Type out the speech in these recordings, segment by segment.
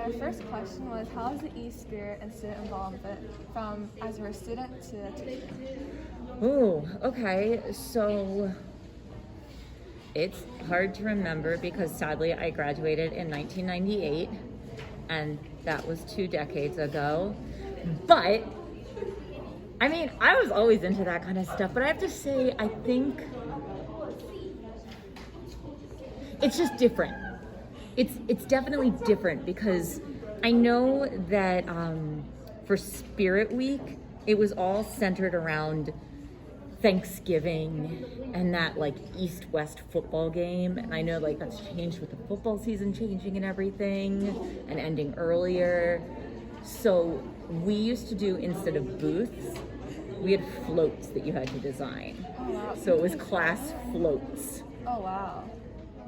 Our first question was, how is the e-spirit and student involvement from as we're a student to a teacher? Ooh, okay. So it's hard to remember because sadly I graduated in 1998 and that was 2 decades ago. But I mean, I was always into that kind of stuff, but I have to say, I think it's just different. It's definitely different because I know that for Spirit Week, it was all centered around Thanksgiving and that like East-West football game. And I know like that's changed with the football season changing and everything and ending earlier. So we used to do, instead of booths, we had floats that you had to design. Oh, wow. So it was class floats. Oh, wow.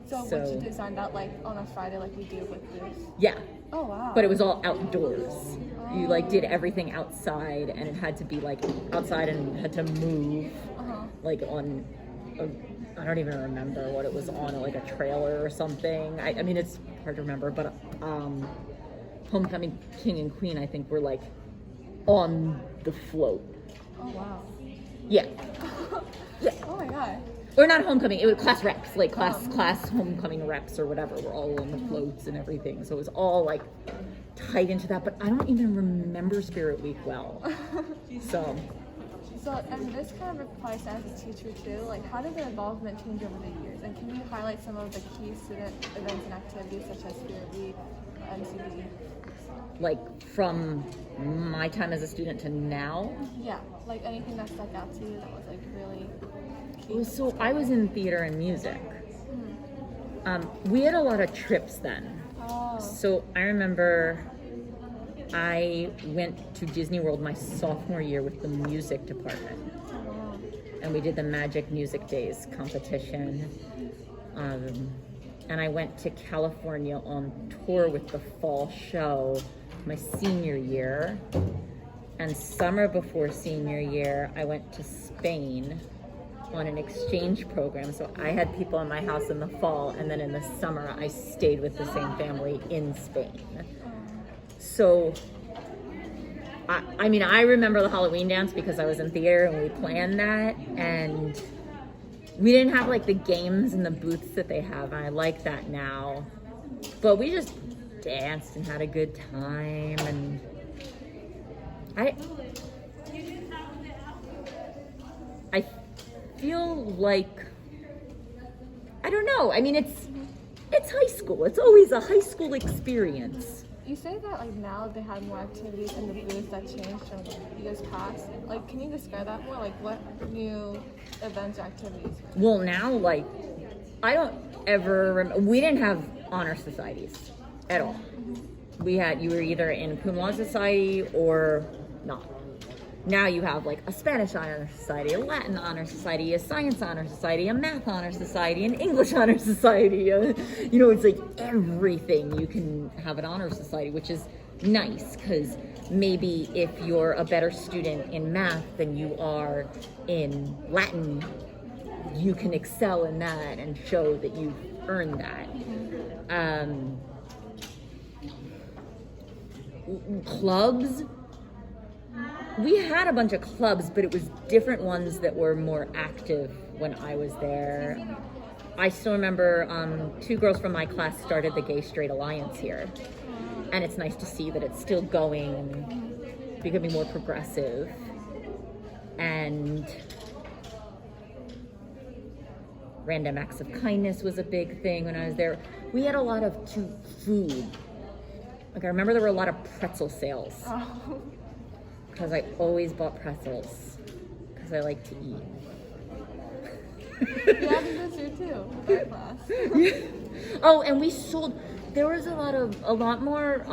So would you design that like on a Friday like we do with booths? Yeah. Oh, wow. But it was all outdoors. You like did everything outside, and it had to be like outside and had to move like on I don't even remember what it was on, like a trailer or something. I mean, it's hard to remember, but Homecoming King and Queen, I think, were like on the float. Oh, wow. Yeah. Yeah. Oh my god. Or not homecoming, it was class reps, like class homecoming reps or whatever were all on the floats and everything. So it was all like tied into that, but I don't even remember Spirit Week well. So, and this kind of applies to as a teacher too. Like, how did the involvement change over the years? And can you highlight some of the key student events and activities such as Spirit Week or MCD? like from my time as a student to now? Yeah, like anything that stuck out to you that was like really key. So I was in theater and music. We had a lot of trips then. Oh. So I remember I went to Disney World my sophomore year with the music department. Wow. And we did the Magic Music Days competition. And I went to California on tour with the fall show my senior year. And summer before senior year, I went to Spain on an exchange program. So I had people in my house in the fall, and then in the summer, I stayed with the same family in Spain. So, I mean, I remember the Halloween dance because I was in theater and we planned that, and we didn't have like the games and the booths that they have, and I like that now. But we just danced and had a good time, and I feel like, I don't know. I mean, it's high school. It's always a high school experience. You say that like now they have more activities in the booth that changed from years past. Like, can you describe that more? Like, what new events or activities? Well, now, like, I don't ever remember. We didn't have honor societies at all. You were either in cum laude society or not. Now you have like a Spanish honor society, a Latin honor society, a science honor society, a math honor society, an English honor society. It's like everything you can have an honor society, which is nice because maybe if you're a better student in math than you are in Latin, you can excel in that and show that you've earned that. Clubs. We had a bunch of clubs, but it was different ones that were more active when I was there. I still remember 2 girls from my class started the Gay Straight Alliance here. And it's nice to see that it's still going and becoming more progressive. And Random Acts of Kindness was a big thing when I was there. We had a lot of food. Like, I remember there were a lot of pretzel sales. Oh. Because I always bought pretzels because I like to eat. Yeah, I did this year too, with our class. Oh, and there was a lot more,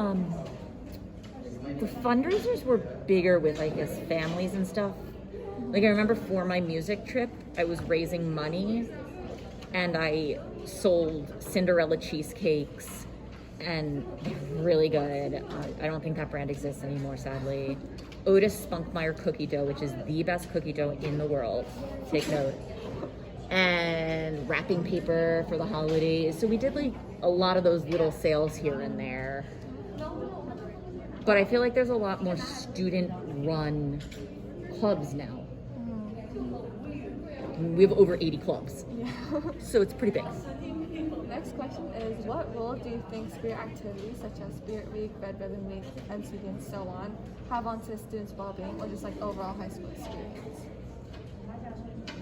the fundraisers were bigger with, I guess, families and stuff. Like, I remember for my music trip, I was raising money and I sold Cinderella cheesecakes, and they're really good. I don't think that brand exists anymore, sadly. Otis Spunkmeyer cookie dough, which is the best cookie dough in the world. Take note. And wrapping paper for the holidays. So we did like a lot of those little sales here and there. But I feel like there's a lot more student-run clubs now. We have over 80 clubs. Yeah. So it's pretty big. Next question is, what role do you think spirit activities such as Spirit Week, Red Ribbon Week, MCD, and so on have on to students' well-being, or just like overall high school experience?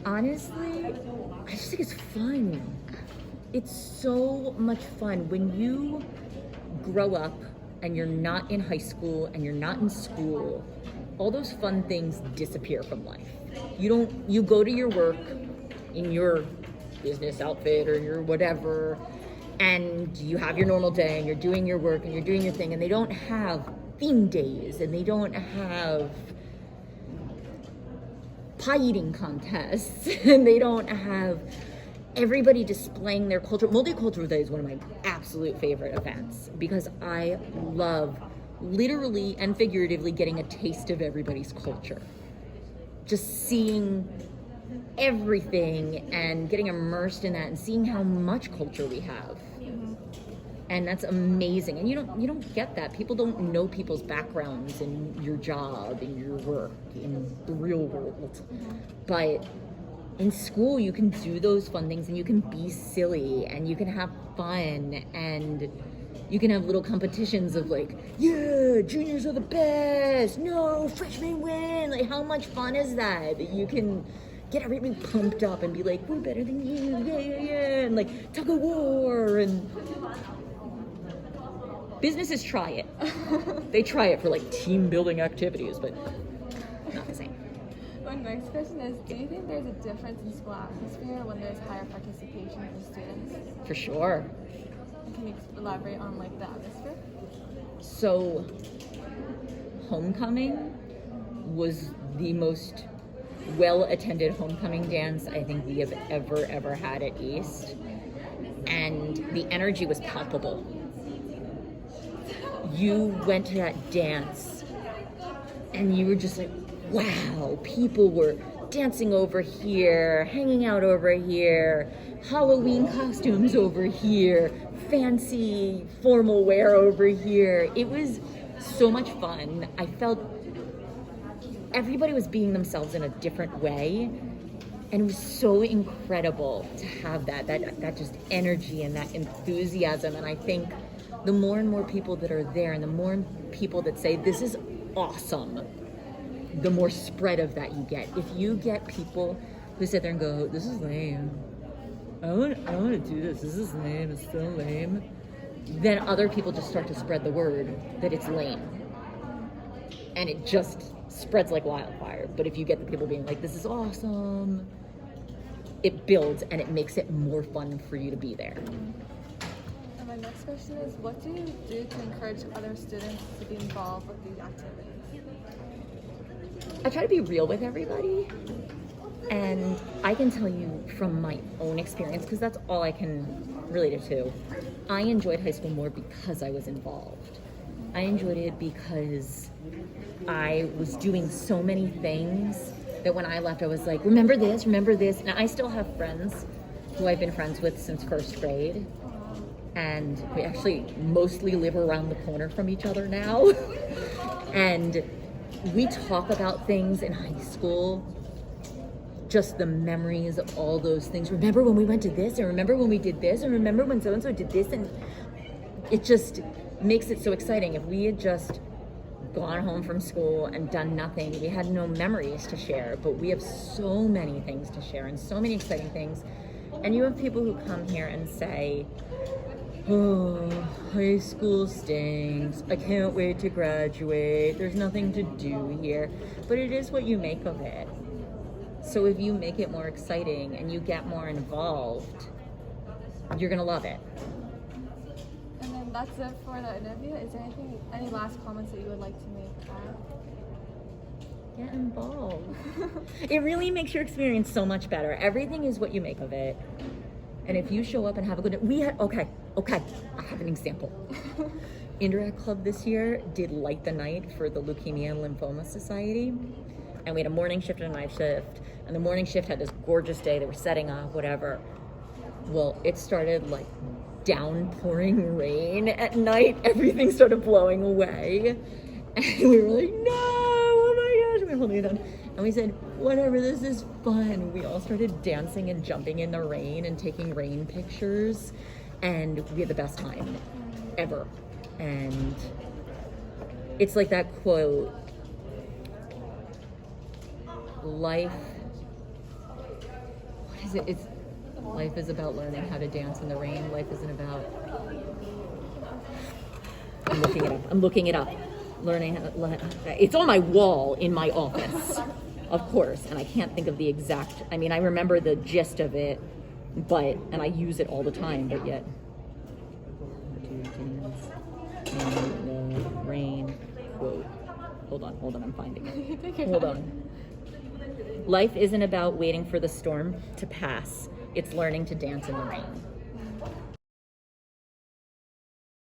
Honestly, I just think it's fun. It's so much fun when you grow up and you're not in high school and you're not in school. All those fun things disappear from life. You go to your work in your business outfit or your whatever, and you have your normal day and you're doing your work and you're doing your thing, and they don't have theme days and they don't have pie eating contests and they don't have everybody displaying their culture. Multicultural Day is one of my absolute favorite events because I love literally and figuratively getting a taste of everybody's culture. Just seeing everything and getting immersed in that and seeing how much culture we have. And that's amazing. And you don't get that. People don't know people's backgrounds in your job, in your work, in the real world. But in school, you can do those fun things and you can be silly and you can have fun and you can have little competitions of like, yeah, juniors are the best. No, freshmen win. Like, how much fun is that? That you can get everybody pumped up and be like, we're better than you. Yeah, yeah, yeah. And like tug of war and businesses try it. They try it for like team building activities, but not the same. My next question is, do you think there's a difference in school atmosphere when there's higher participation from students? For sure. Can you elaborate on like the atmosphere? So, homecoming was the most well-attended homecoming dance I think we have ever had at East. And the energy was palpable. You went to that dance and you were just like, wow, people were dancing over here, hanging out over here, Halloween costumes over here, fancy formal wear over here. It was so much fun. I felt everybody was being themselves in a different way. And it was so incredible to have that just energy and that enthusiasm. And I think the more and more people that are there and the more people that say, this is awesome, the more spread of that you get. If you get people who sit there and go, this is lame, I want to do this is lame, it's so lame, then other people just start to spread the word that it's lame. And it just spreads like wildfire. But if you get the people being like, this is awesome, it builds and it makes it more fun for you to be there. And my next question is, what do you do to encourage other students to be involved with these activities? I try to be real with everybody, and I can tell you from my own experience, because that's all I can relate it to. I enjoyed high school more because I was involved. I enjoyed it because I was doing so many things that when I left, I was like, remember this. And I still have friends who I've been friends with since first grade. And we actually mostly live around the corner from each other now. And we talk about things in high school, just the memories of all those things. Remember when we went to this, and remember when we did this, and remember when so-and-so did this, and it just makes it so exciting. If we had just gone home from school and done nothing, we had no memories to share, but we have so many things to share and so many exciting things. And you have people who come here and say, oh, high school stinks, I can't wait to graduate, there's nothing to do here. But it is what you make of it. So if you make it more exciting and you get more involved, you're gonna love it. And then that's it for the interview. Is there any last comments that you would like to make? Get involved. It really makes your experience so much better. Everything is what you make of it. And if you show up and have a good day, okay, I have an example. Interact Club this year did Light the Night for the Leukemia and Lymphoma Society. And we had a morning shift and a night shift. And the morning shift had this gorgeous day. They were setting up, whatever. Well, it started like downpouring rain at night. Everything started blowing away. And we were like, no, oh my gosh, we were holding it down. And we said, whatever, this is fun. We all started dancing and jumping in the rain and taking rain pictures. And we had the best time ever. And it's like that quote, life, what is it? Life is about learning how to dance in the rain. Life isn't about, I'm looking it up. Learning how to, it's on my wall in my office, of course, and I can't think of the exact, I mean, I remember the gist of it, and I use it all the time, but yet. In the rain quote. Hold on, I'm finding it. Hold on. Life isn't about waiting for the storm to pass. It's learning to dance in the rain.